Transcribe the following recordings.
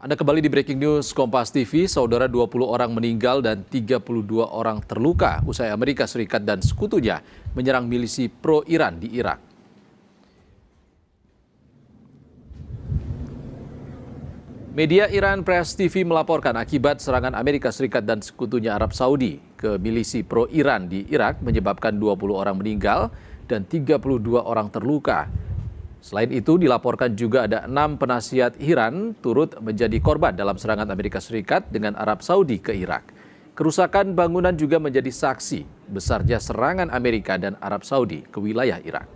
Anda kembali di Breaking News Kompas TV. Saudara, 20 orang meninggal dan 32 orang terluka usai Amerika Serikat dan sekutunya menyerang milisi pro-Iran di Irak. Media Iran Press TV melaporkan akibat serangan Amerika Serikat dan sekutunya Arab Saudi ke milisi pro-Iran di Irak menyebabkan 20 orang meninggal dan 32 orang terluka. Selain itu, dilaporkan juga ada 6 penasihat Iran turut menjadi korban dalam serangan Amerika Serikat dengan Arab Saudi ke Irak. Kerusakan bangunan juga menjadi saksi besarnya serangan Amerika dan Arab Saudi ke wilayah Irak.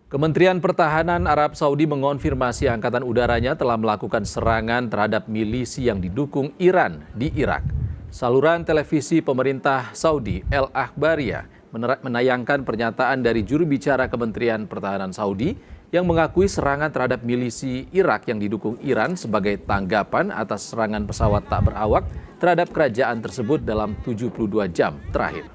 Kementerian Pertahanan Arab Saudi mengonfirmasi Angkatan Udaranya telah melakukan serangan terhadap milisi yang didukung Iran di Irak. Saluran televisi pemerintah Saudi El Akhbariyah menayangkan pernyataan dari juru bicara Kementerian Pertahanan Saudi yang mengakui serangan terhadap milisi Irak yang didukung Iran sebagai tanggapan atas serangan pesawat tak berawak terhadap kerajaan tersebut dalam 72 jam terakhir.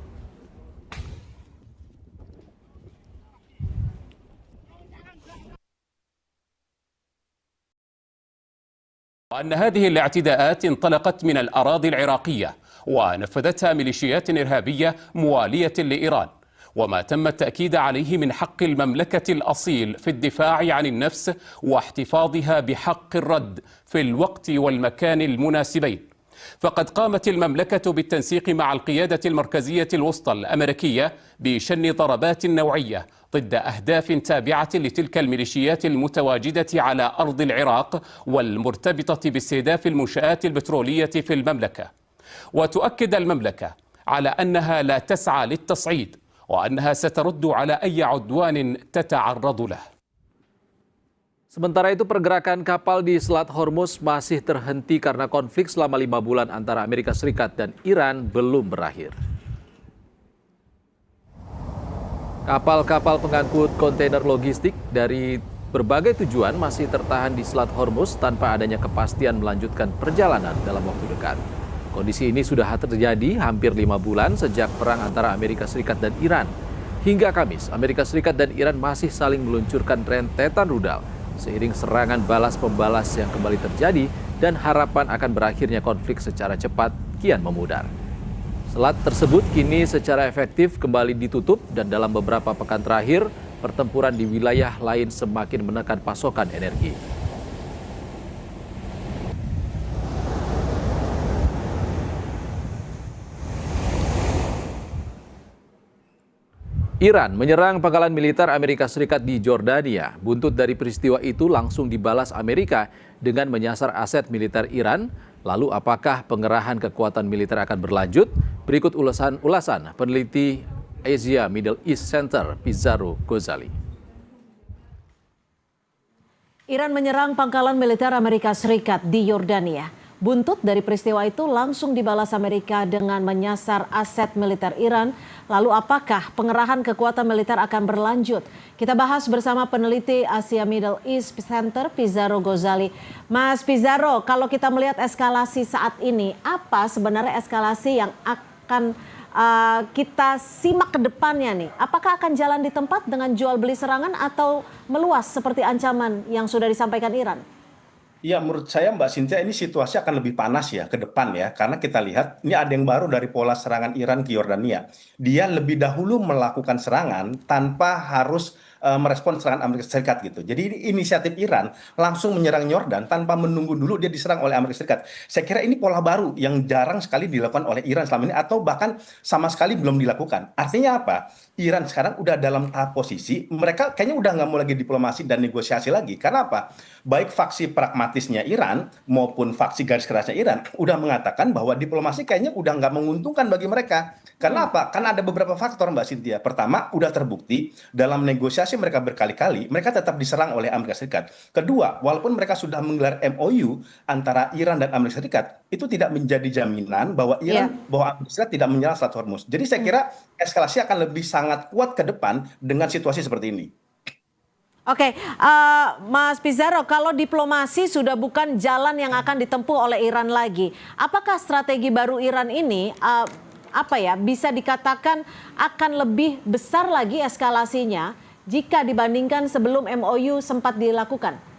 أن هذه الاعتداءات انطلقت من الأراضي العراقية ونفذتها ميليشيات إرهابية موالية لإيران، وما تم التأكيد عليه من حق المملكة الأصيل في الدفاع عن النفس واحتفاظها بحق الرد في الوقت والمكان المناسبين. فقد قامت المملكة بالتنسيق مع القيادة المركزية الوسطى الأمريكية بشن ضربات نوعية ضد أهداف تابعة لتلك الميليشيات المتواجدة على أرض العراق والمرتبطة باستهداف المنشآت البترولية في المملكة. وتؤكد المملكة على أنها لا تسعى للتصعيد وأنها سترد على أي عدوان تتعرض له. Sementara itu, pergerakan kapal di Selat Hormuz masih terhenti karena konflik selama 5 bulan antara Amerika Serikat dan Iran belum berakhir. Kapal-kapal pengangkut kontainer logistik dari berbagai tujuan masih tertahan di Selat Hormuz tanpa adanya kepastian melanjutkan perjalanan dalam waktu dekat. Kondisi ini sudah terjadi hampir 5 bulan sejak perang antara Amerika Serikat dan Iran. Hingga Kamis, Amerika Serikat dan Iran masih saling meluncurkan rentetan rudal seiring serangan balas-pembalas yang kembali terjadi dan harapan akan berakhirnya konflik secara cepat kian memudar. Selat tersebut kini secara efektif kembali ditutup dan dalam beberapa pekan terakhir, pertempuran di wilayah lain semakin menekan pasokan energi. Iran menyerang pangkalan militer Amerika Serikat di Jordania. Buntut dari peristiwa itu langsung dibalas Amerika dengan menyasar aset militer Iran. Lalu apakah pengerahan kekuatan militer akan berlanjut? Berikut ulasan peneliti Asia Middle East Center, Pizarro Ghazali. Iran menyerang pangkalan militer Amerika Serikat di Yordania. Buntut dari peristiwa itu langsung dibalas Amerika dengan menyasar aset militer Iran. Lalu apakah pengerahan kekuatan militer akan berlanjut? Kita bahas bersama peneliti Asia Middle East Center, Pizarro Ghazali. Mas Pizarro, kalau kita melihat eskalasi saat ini, apa sebenarnya eskalasi yang akan kita simak ke depannya nih? Apakah akan jalan di tempat dengan jual beli serangan atau meluas seperti ancaman yang sudah disampaikan Iran? Iya, menurut saya Mbak Cynthia ini situasi akan lebih panas ya ke depan ya. Karena kita lihat ini ada yang baru dari pola serangan Iran ke Yordania. Dia lebih dahulu melakukan serangan tanpa harus merespon serangan Amerika Serikat gitu. Jadi ini inisiatif Iran langsung menyerang Yordan tanpa menunggu dulu dia diserang oleh Amerika Serikat. Saya kira ini pola baru yang jarang sekali dilakukan oleh Iran selama ini atau bahkan sama sekali belum dilakukan. Artinya apa? Iran sekarang udah dalam tahap posisi, mereka kayaknya udah nggak mau lagi diplomasi dan negosiasi lagi. Karena apa? Baik faksi pragmatisnya Iran maupun faksi garis kerasnya Iran udah mengatakan bahwa diplomasi kayaknya udah nggak menguntungkan bagi mereka. Karena apa? Karena ada beberapa faktor Mbak Cynthia. Pertama, udah terbukti dalam negosiasi mereka berkali-kali, mereka tetap diserang oleh Amerika Serikat. Kedua, walaupun mereka sudah menggelar MOU antara Iran dan Amerika Serikat, itu tidak menjadi jaminan bahwa bahwa Amerika Serikat tidak menyerang Selat Hormuz. Jadi saya kira eskalasi akan lebih sangat kuat ke depan dengan situasi seperti ini. Oke, Mas Pizarro, kalau diplomasi sudah bukan jalan yang akan ditempuh oleh Iran lagi, apakah strategi baru Iran ini apa ya, bisa dikatakan akan lebih besar lagi eskalasinya jika dibandingkan sebelum MOU sempat dilakukan?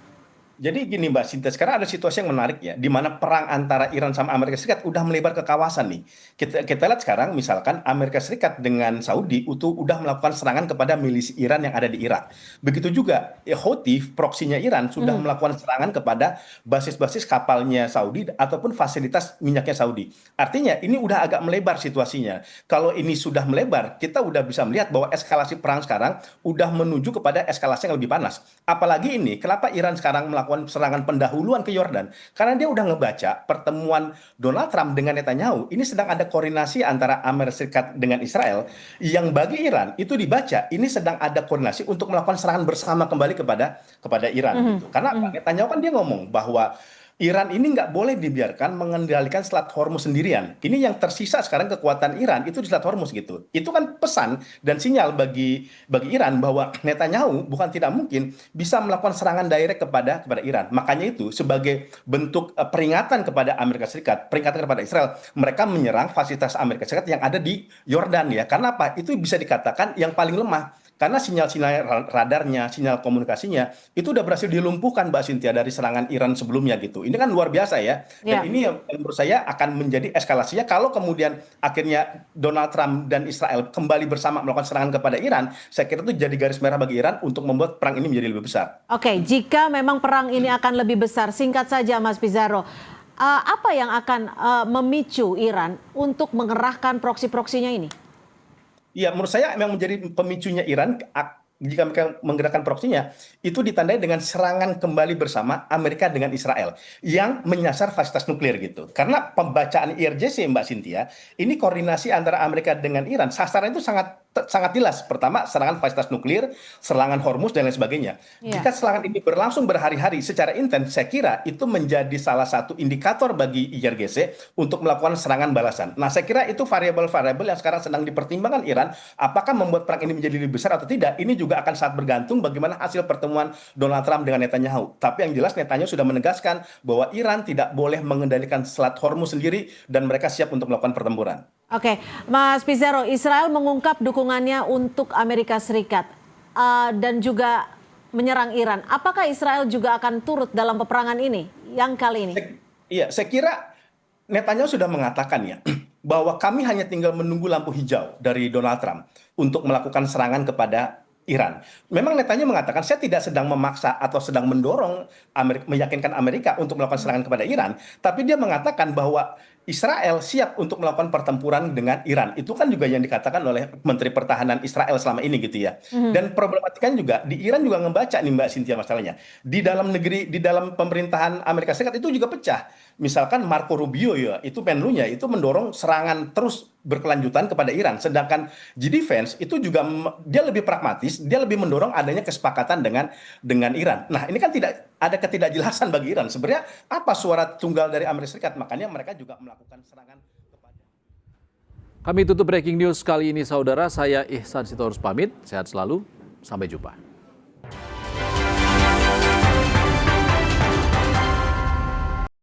Jadi gini Mbak Sinta, sekarang ada situasi yang menarik ya, di mana perang antara Iran sama Amerika Serikat udah melebar ke kawasan nih. Kita lihat sekarang misalkan Amerika Serikat dengan Saudi itu udah melakukan serangan kepada milisi Iran yang ada di Irak. Begitu juga Houthi, proksinya Iran, sudah melakukan serangan kepada basis-basis kapalnya Saudi ataupun fasilitas minyaknya Saudi. Artinya ini udah agak melebar situasinya. Kalau ini sudah melebar, kita udah bisa melihat bahwa eskalasi perang sekarang udah menuju kepada eskalasi yang lebih panas. Apalagi ini, kenapa Iran sekarang melakukan serangan pendahuluan ke Yordan? Karena dia udah ngebaca pertemuan Donald Trump dengan Netanyahu. Ini sedang ada koordinasi antara Amerika Serikat dengan Israel, yang bagi Iran itu dibaca ini sedang ada koordinasi untuk melakukan serangan bersama kembali kepada Iran gitu. Karena Netanyahu kan dia ngomong bahwa Iran ini nggak boleh dibiarkan mengendalikan Selat Hormuz sendirian. Ini yang tersisa sekarang kekuatan Iran itu di Selat Hormuz gitu. Itu kan pesan dan sinyal bagi Iran bahwa Netanyahu bukan tidak mungkin bisa melakukan serangan direct kepada Iran. Makanya itu sebagai bentuk peringatan kepada Amerika Serikat, peringatan kepada Israel, mereka menyerang fasilitas Amerika Serikat yang ada di Yordan ya. Karena apa? Itu bisa dikatakan yang paling lemah. Karena sinyal-sinyal radarnya, sinyal komunikasinya, itu udah berhasil dilumpuhkan Mbak Cynthia dari serangan Iran sebelumnya gitu. Ini kan luar biasa ya. Dan ini yang menurut saya akan menjadi eskalasinya kalau kemudian akhirnya Donald Trump dan Israel kembali bersama melakukan serangan kepada Iran, saya kira itu jadi garis merah bagi Iran untuk membuat perang ini menjadi lebih besar. Oke, jika memang perang ini akan lebih besar, singkat saja Mas Pizarro, apa yang akan memicu Iran untuk mengerahkan proksi-proksinya ini? Iya, menurut saya memang menjadi pemicunya Iran jika mereka menggerakkan proksinya itu ditandai dengan serangan kembali bersama Amerika dengan Israel yang menyasar fasilitas nuklir gitu. Karena pembacaan IRGC Mbak Cynthia, ini koordinasi antara Amerika dengan Iran, sasaran itu sangat jelas. Pertama, serangan fasilitas nuklir, serangan Hormuz dan lain sebagainya. Jika serangan ini berlangsung berhari-hari secara intens, saya kira itu menjadi salah satu indikator bagi IRGC untuk melakukan serangan balasan. Nah, saya kira itu variabel-variabel yang sekarang sedang dipertimbangkan Iran, apakah membuat perang ini menjadi lebih besar atau tidak. Ini juga akan sangat bergantung bagaimana hasil pertemuan Donald Trump dengan Netanyahu. Tapi yang jelas Netanyahu sudah menegaskan bahwa Iran tidak boleh mengendalikan Selat Hormuz sendiri dan mereka siap untuk melakukan pertempuran. Oke, Mas Pizarro, Israel mengungkap dukungannya untuk Amerika Serikat dan juga menyerang Iran. Apakah Israel juga akan turut dalam peperangan ini yang kali ini? Iya, saya kira Netanyahu sudah mengatakan ya bahwa kami hanya tinggal menunggu lampu hijau dari Donald Trump untuk melakukan serangan kepada Iran. Memang Netanyahu mengatakan saya tidak sedang memaksa atau sedang mendorong meyakinkan Amerika untuk melakukan serangan kepada Iran, tapi dia mengatakan bahwa Israel siap untuk melakukan pertempuran dengan Iran. Itu kan juga yang dikatakan oleh Menteri Pertahanan Israel selama ini gitu ya. Dan problematikanya juga di Iran juga ngebaca nih Mbak Cynthia masalahnya. Di dalam negeri, di dalam pemerintahan Amerika Serikat itu juga pecah. Misalkan Marco Rubio ya, itu Menlunya itu mendorong serangan terus berkelanjutan kepada Iran. Sedangkan GD Vance itu juga dia lebih pragmatis, dia lebih mendorong adanya kesepakatan dengan Iran. Nah, ini kan tidak ada ketidakjelasan bagi Iran. Sebenarnya apa suara tunggal dari Amerika Serikat? Makanya mereka juga melakukan serangan kepada. Kami tutup breaking news kali ini saudara. Saya Ihsan Sitorus pamit. Sehat selalu. Sampai jumpa.